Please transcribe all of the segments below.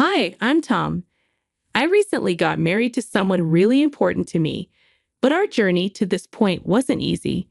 Hi, I'm Tom. I recently got married to someone really important to me, but our journey to this point wasn't easy.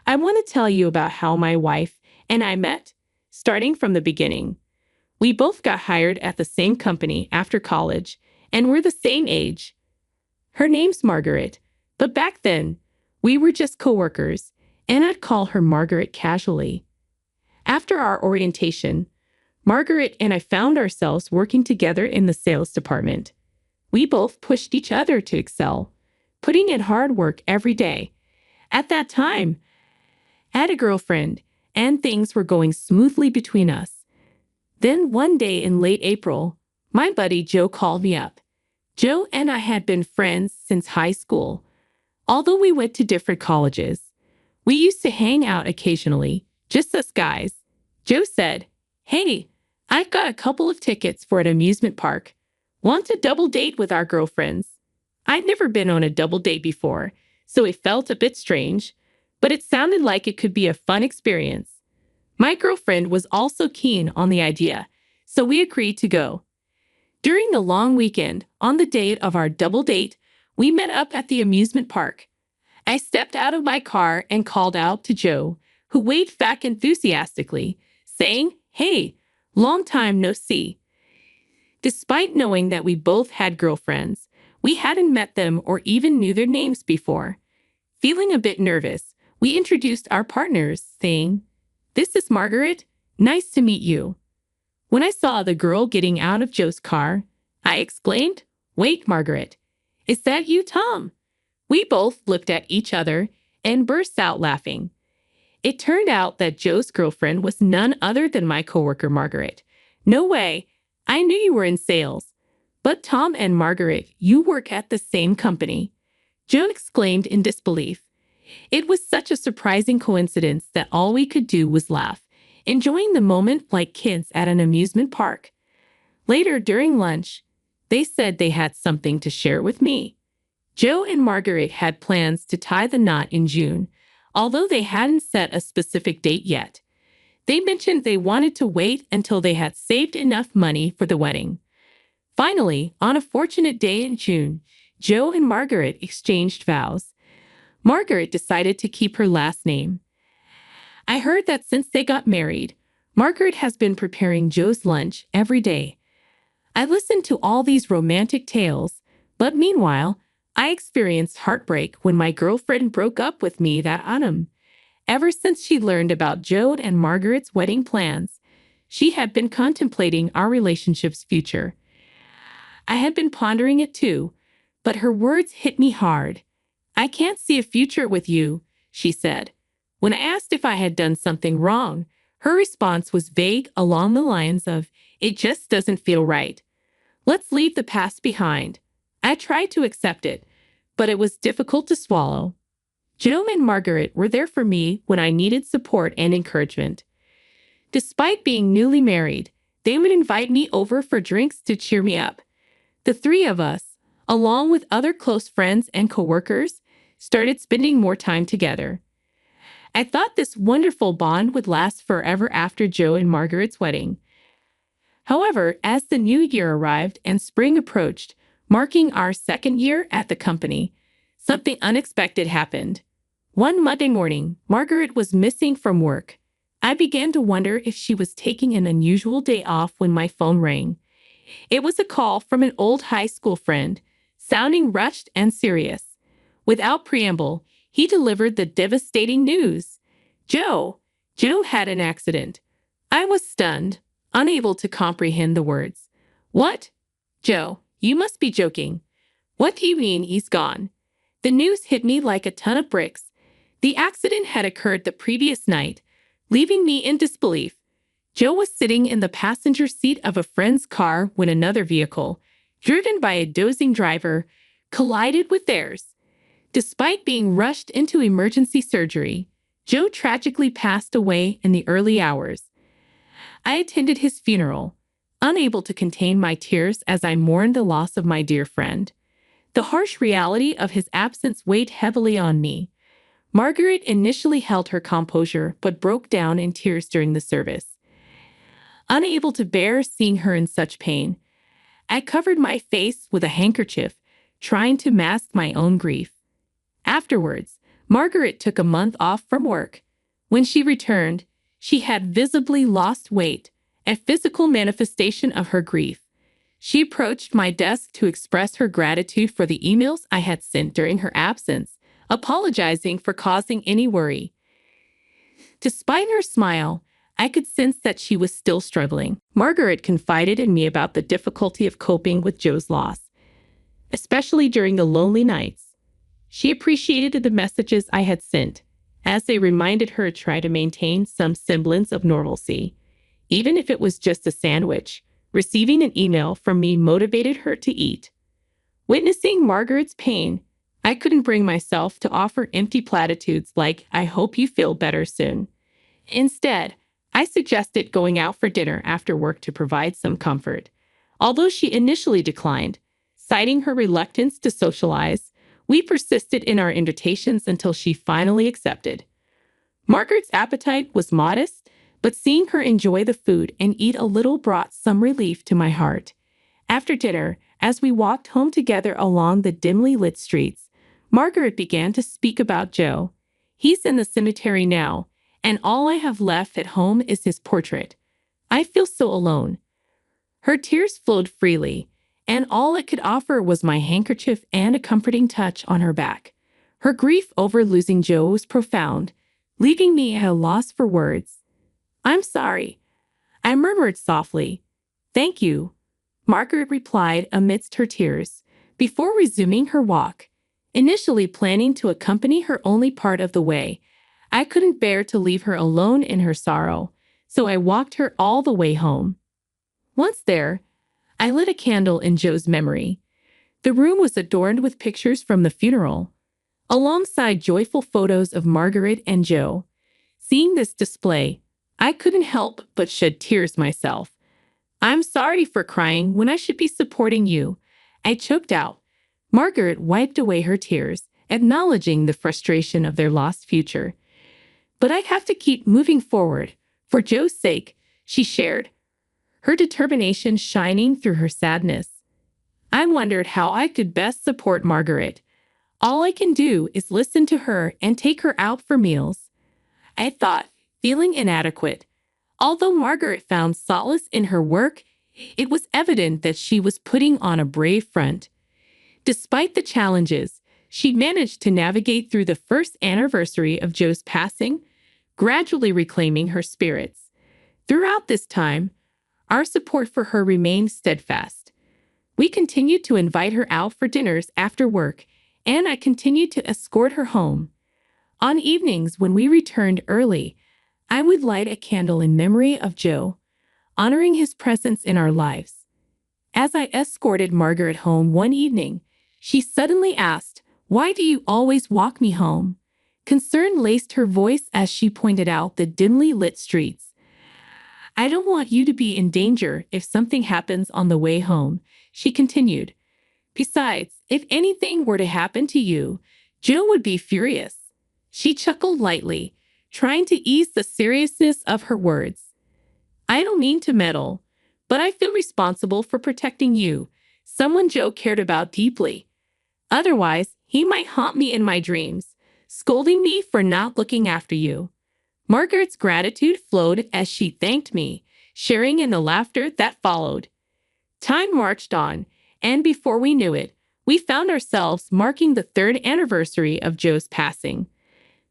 I want to tell you about how my wife and I met, starting from the beginning. We both got hired at the same company after college, and we're the same age. Her name's Margaret, but back then, we were just coworkers, and I'd call her Margaret casually. After our orientation, Margaret and I found ourselves working together in the sales department. We both pushed each other to excel, putting in hard work every day. At that time, I had a girlfriend, and things were going smoothly between us. Then one day in late April, my buddy Joe called me up. Joe and I had been friends since high school. Although we went to different colleges, we used to hang out occasionally, just us guys. Joe said, "Hey, I've got a couple of tickets for an amusement park. Want to double date with our girlfriends?" I'd never been on a double date before, so it felt a bit strange, but it sounded like it could be a fun experience. My girlfriend was also keen on the idea, so we agreed to go. During the long weekend, on the date of our double date, we met up at the amusement park. I stepped out of my car and called out to Joe, who waved back enthusiastically, saying, "Hey, long time no see." Despite knowing that we both had girlfriends, we hadn't met them or even knew their names before. Feeling a bit nervous, we introduced our partners, saying, "This is Margaret. Nice to meet you." When I saw the girl getting out of Joe's car, I exclaimed, "Wait, Margaret, is that you, Tom?" We both looked at each other and burst out laughing. It turned out that Joe's girlfriend was none other than my coworker, Margaret. "No way. I knew you were in sales. But Tom and Margaret, you work at the same company." Joe exclaimed in disbelief. It was such a surprising coincidence that all we could do was laugh, enjoying the moment like kids at an amusement park. Later, during lunch, they said they had something to share with me. Joe and Margaret had plans to tie the knot in June, although they hadn't set a specific date yet. They mentioned they wanted to wait until they had saved enough money for the wedding. Finally, on a fortunate day in June, Joe and Margaret exchanged vows. Margaret decided to keep her last name. I heard that since they got married, Margaret has been preparing Joe's lunch every day. I listened to all these romantic tales, but meanwhile, I experienced heartbreak when my girlfriend broke up with me that autumn. Ever since she learned about Joe and Margaret's wedding plans, she had been contemplating our relationship's future. I had been pondering it too, but her words hit me hard. "I can't see a future with you," she said. When I asked if I had done something wrong, her response was vague along the lines of, "It just doesn't feel right. Let's leave the past behind." I tried to accept it, but it was difficult to swallow. Joe and Margaret were there for me when I needed support and encouragement. Despite being newly married, they would invite me over for drinks to cheer me up. The three of us, along with other close friends and coworkers, started spending more time together. I thought this wonderful bond would last forever after Joe and Margaret's wedding. However, as the new year arrived and spring approached, marking our second year at the company, something unexpected happened. One Monday morning, Margaret was missing from work. I began to wonder if she was taking an unusual day off when my phone rang. It was a call from an old high school friend, sounding rushed and serious. Without preamble, he delivered the devastating news. Joe had an accident. I was stunned, unable to comprehend the words. "What? Joe, you must be joking. What do you mean he's gone?" The news hit me like a ton of bricks. The accident had occurred the previous night, leaving me in disbelief. Joe was sitting in the passenger seat of a friend's car when another vehicle, driven by a dozing driver, collided with theirs. Despite being rushed into emergency surgery, Joe tragically passed away in the early hours. I attended his funeral, unable to contain my tears as I mourned the loss of my dear friend. The harsh reality of his absence weighed heavily on me. Margaret initially held her composure but broke down in tears during the service. Unable to bear seeing her in such pain, I covered my face with a handkerchief, trying to mask my own grief. Afterwards, Margaret took a month off from work. When she returned, she had visibly lost weight, a physical manifestation of her grief. She approached my desk to express her gratitude for the emails I had sent during her absence, apologizing for causing any worry. Despite her smile, I could sense that she was still struggling. Margaret confided in me about the difficulty of coping with Joe's loss, especially during the lonely nights. She appreciated the messages I had sent, as they reminded her to try to maintain some semblance of normalcy. Even if it was just a sandwich, receiving an email from me motivated her to eat. Witnessing Margaret's pain, I couldn't bring myself to offer empty platitudes like, "I hope you feel better soon." Instead, I suggested going out for dinner after work to provide some comfort. Although she initially declined, citing her reluctance to socialize, we persisted in our invitations until she finally accepted. Margaret's appetite was modest, but seeing her enjoy the food and eat a little brought some relief to my heart. After dinner, as we walked home together along the dimly lit streets, Margaret began to speak about Joe. "He's in the cemetery now, and all I have left at home is his portrait. I feel so alone." Her tears flowed freely, and all I could offer was my handkerchief and a comforting touch on her back. Her grief over losing Joe was profound, leaving me at a loss for words. "I'm sorry," I murmured softly. "Thank you," Margaret replied amidst her tears, before resuming her walk. Initially planning to accompany her only part of the way, I couldn't bear to leave her alone in her sorrow, so I walked her all the way home. Once there, I lit a candle in Joe's memory. The room was adorned with pictures from the funeral, alongside joyful photos of Margaret and Joe. Seeing this display, I couldn't help but shed tears myself. "I'm sorry for crying when I should be supporting you," I choked out. Margaret wiped away her tears, acknowledging the frustration of their lost future. "But I have to keep moving forward, for Joe's sake," she shared, her determination shining through her sadness. I wondered how I could best support Margaret. All I can do is listen to her and take her out for meals, I thought, feeling inadequate. Although Margaret found solace in her work, it was evident that she was putting on a brave front. Despite the challenges, she managed to navigate through the first anniversary of Joe's passing, gradually reclaiming her spirits. Throughout this time, our support for her remained steadfast. We continued to invite her out for dinners after work, and I continued to escort her home. On evenings when we returned early, I would light a candle in memory of Joe, honoring his presence in our lives. As I escorted Margaret home one evening, she suddenly asked, "Why do you always walk me home?" Concern laced her voice as she pointed out the dimly lit streets. "I don't want you to be in danger if something happens on the way home," she continued. "Besides, if anything were to happen to you, Joe would be furious." She chuckled lightly, trying to ease the seriousness of her words. "I don't mean to meddle, but I feel responsible for protecting you, someone Joe cared about deeply. Otherwise, he might haunt me in my dreams, scolding me for not looking after you." Margaret's gratitude flowed as she thanked me, sharing in the laughter that followed. Time marched on, and before we knew it, we found ourselves marking the third anniversary of Joe's passing.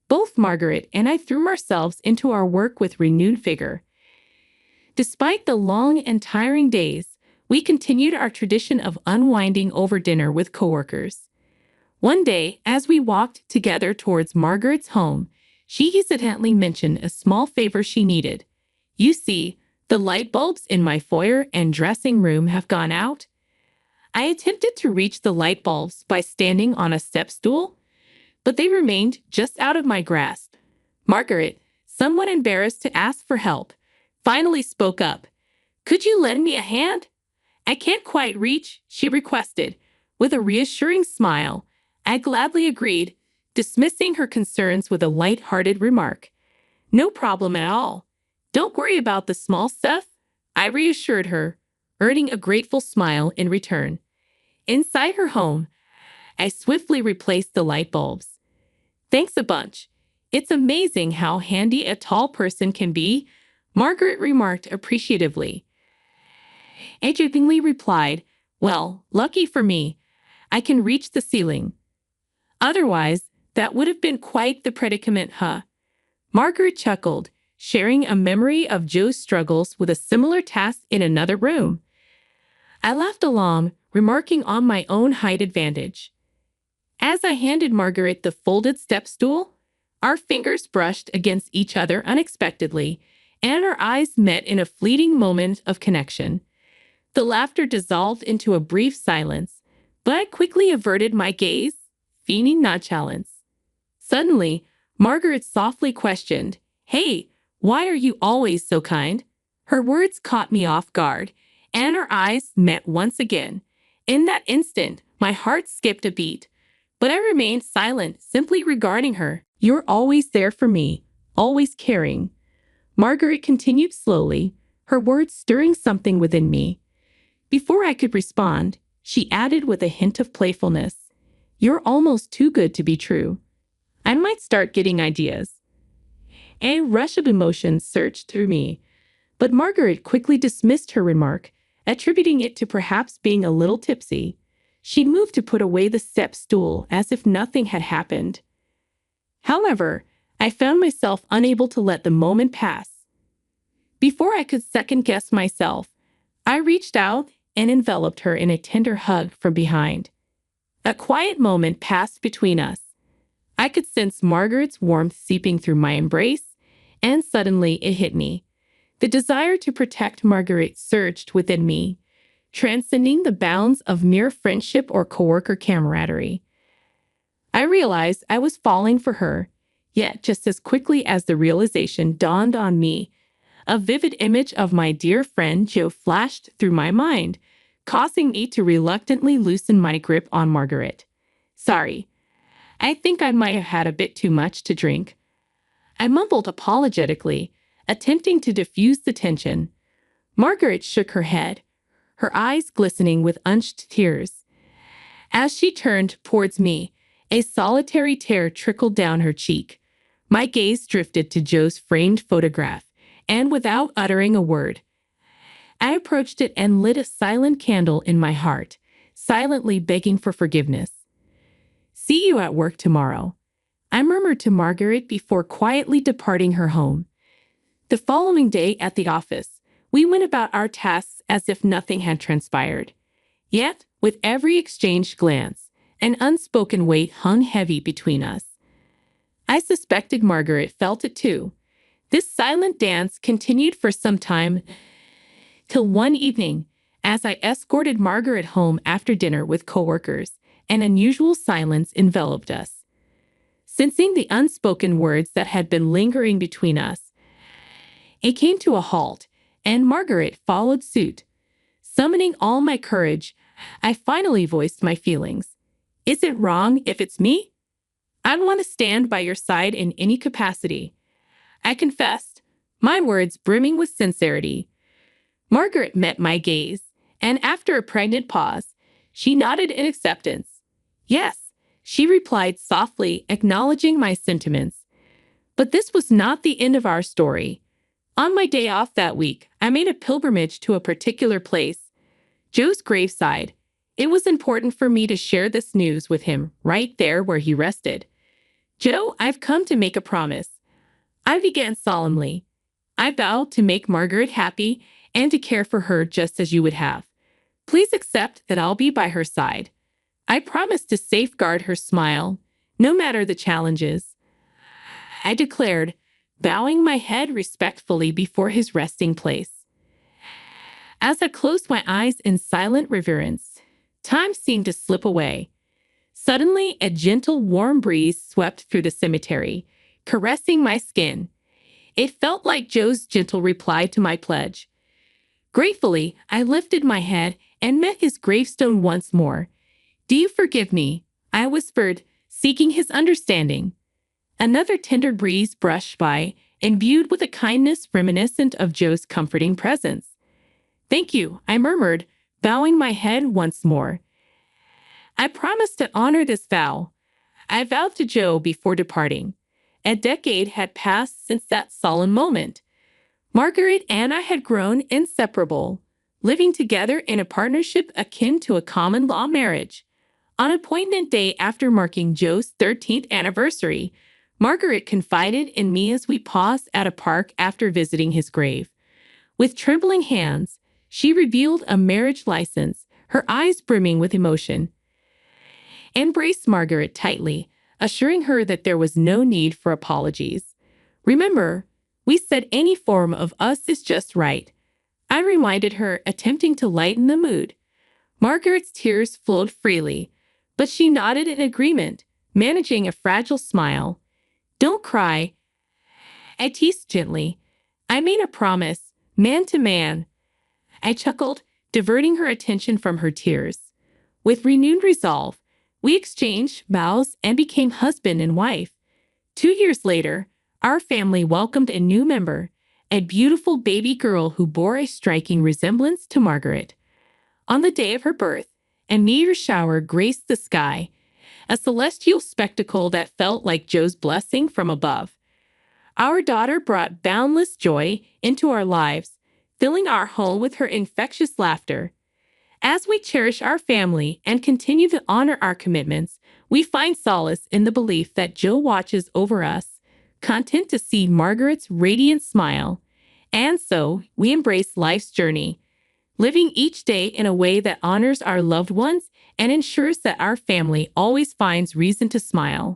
Both Margaret and I threw ourselves into our work with renewed vigor. Despite the long and tiring days, we continued our tradition of unwinding over dinner with coworkers. One day, as we walked together towards Margaret's home, she hesitantly mentioned a small favor she needed. "You see, the light bulbs in my foyer and dressing room have gone out." I attempted to reach the light bulbs by standing on a step stool, but they remained just out of my grasp. Margaret, somewhat embarrassed to ask for help, finally spoke up. "Could you lend me a hand?" "I can't quite reach," she requested. With a reassuring smile, I gladly agreed, dismissing her concerns with a light-hearted remark. "No problem at all. Don't worry about the small stuff," I reassured her, earning a grateful smile in return. Inside her home, I swiftly replaced the light bulbs. Thanks a bunch. It's amazing how handy a tall person can be, Margaret remarked appreciatively. I jokingly replied, well, lucky for me, I can reach the ceiling. Otherwise, that would have been quite the predicament, huh? Margaret chuckled, sharing a memory of Joe's struggles with a similar task in another room. I laughed along, remarking on my own height advantage. As I handed Margaret the folded step stool, our fingers brushed against each other unexpectedly, and our eyes met in a fleeting moment of connection. The laughter dissolved into a brief silence, but I quickly averted my gaze, feigning nonchalance. Suddenly, Margaret softly questioned, "Hey, why are you always so kind?" Her words caught me off guard, and our eyes met once again. In that instant, my heart skipped a beat, but I remained silent, simply regarding her. "You're always there for me, always caring." Margaret continued slowly, her words stirring something within me. Before I could respond, she added with a hint of playfulness, "You're almost too good to be true. I might start getting ideas." A rush of emotion surged through me, but Margaret quickly dismissed her remark, attributing it to perhaps being a little tipsy. She moved to put away the step stool as if nothing had happened. However, I found myself unable to let the moment pass. Before I could second-guess myself, I reached out and enveloped her in a tender hug from behind. A quiet moment passed between us. I could sense Margaret's warmth seeping through my embrace, and suddenly it hit me. The desire to protect Margaret surged within me, transcending the bounds of mere friendship or coworker camaraderie. I realized I was falling for her, yet just as quickly as the realization dawned on me, a vivid image of my dear friend Joe flashed through my mind, causing me to reluctantly loosen my grip on Margaret. "Sorry, I think I might have had a bit too much to drink," I mumbled apologetically, attempting to diffuse the tension. Margaret shook her head, her eyes glistening with unshed tears. As she turned towards me, a solitary tear trickled down her cheek. My gaze drifted to Joe's framed photograph, and without uttering a word, I approached it and lit a silent candle in my heart, silently begging for forgiveness. "See you at work tomorrow," I murmured to Margaret before quietly departing her home. The following day at the office, we went about our tasks as if nothing had transpired. Yet, with every exchanged glance, an unspoken weight hung heavy between us. I suspected Margaret felt it too. This silent dance continued for some time, till one evening, as I escorted Margaret home after dinner with coworkers, an unusual silence enveloped us. Sensing the unspoken words that had been lingering between us, it came to a halt, and Margaret followed suit. Summoning all my courage, I finally voiced my feelings. "Is it wrong if it's me? I'd want to stand by your side in any capacity," I confessed, my words brimming with sincerity. Margaret met my gaze, and after a pregnant pause, she nodded in acceptance. "Yes," she replied softly, acknowledging my sentiments. But this was not the end of our story. On my day off that week, I made a pilgrimage to a particular place, Joe's graveside. It was important for me to share this news with him right there where he rested. "Joe, I've come to make a promise," I began solemnly. "I vow to make Margaret happy and to care for her just as you would have. Please accept that I'll be by her side. I promise to safeguard her smile, no matter the challenges," I declared, bowing my head respectfully before his resting place. As I closed my eyes in silent reverence, time seemed to slip away. Suddenly, a gentle, warm breeze swept through the cemetery, caressing my skin. It felt like Joe's gentle reply to my pledge. Gratefully, I lifted my head and met his gravestone once more. "Do you forgive me?" I whispered, seeking his understanding. Another tender breeze brushed by, imbued with a kindness reminiscent of Joe's comforting presence. Thank you, I murmured, bowing my head once more. I promised to honor this vow. I vowed to Joe before departing. A decade had passed since that solemn moment. Margaret and I had grown inseparable, living together in a partnership akin to a common law marriage. On appointment day after marking Joe's 13th anniversary, Margaret confided in me as we paused at a park after visiting his grave. With trembling hands, she revealed a marriage license, her eyes brimming with emotion. I embraced Margaret tightly, assuring her that there was no need for apologies. Remember, we said any form of us is just right. I reminded her, attempting to lighten the mood. Margaret's tears flowed freely, but she nodded in agreement, managing a fragile smile. Don't cry, I teased gently. I made a promise, man to man. I chuckled, diverting her attention from her tears. With renewed resolve, we exchanged vows and became husband and wife. 2 years later, our family welcomed a new member, a beautiful baby girl who bore a striking resemblance to Margaret. On the day of her birth, a meteor shower graced the sky, a celestial spectacle that felt like Joe's blessing from above. Our daughter brought boundless joy into our lives, filling our home with her infectious laughter. As we cherish our family and continue to honor our commitments, we find solace in the belief that Joe watches over us, content to see Margaret's radiant smile. And so, we embrace life's journey, living each day in a way that honors our loved ones and ensures that our family always finds reason to smile.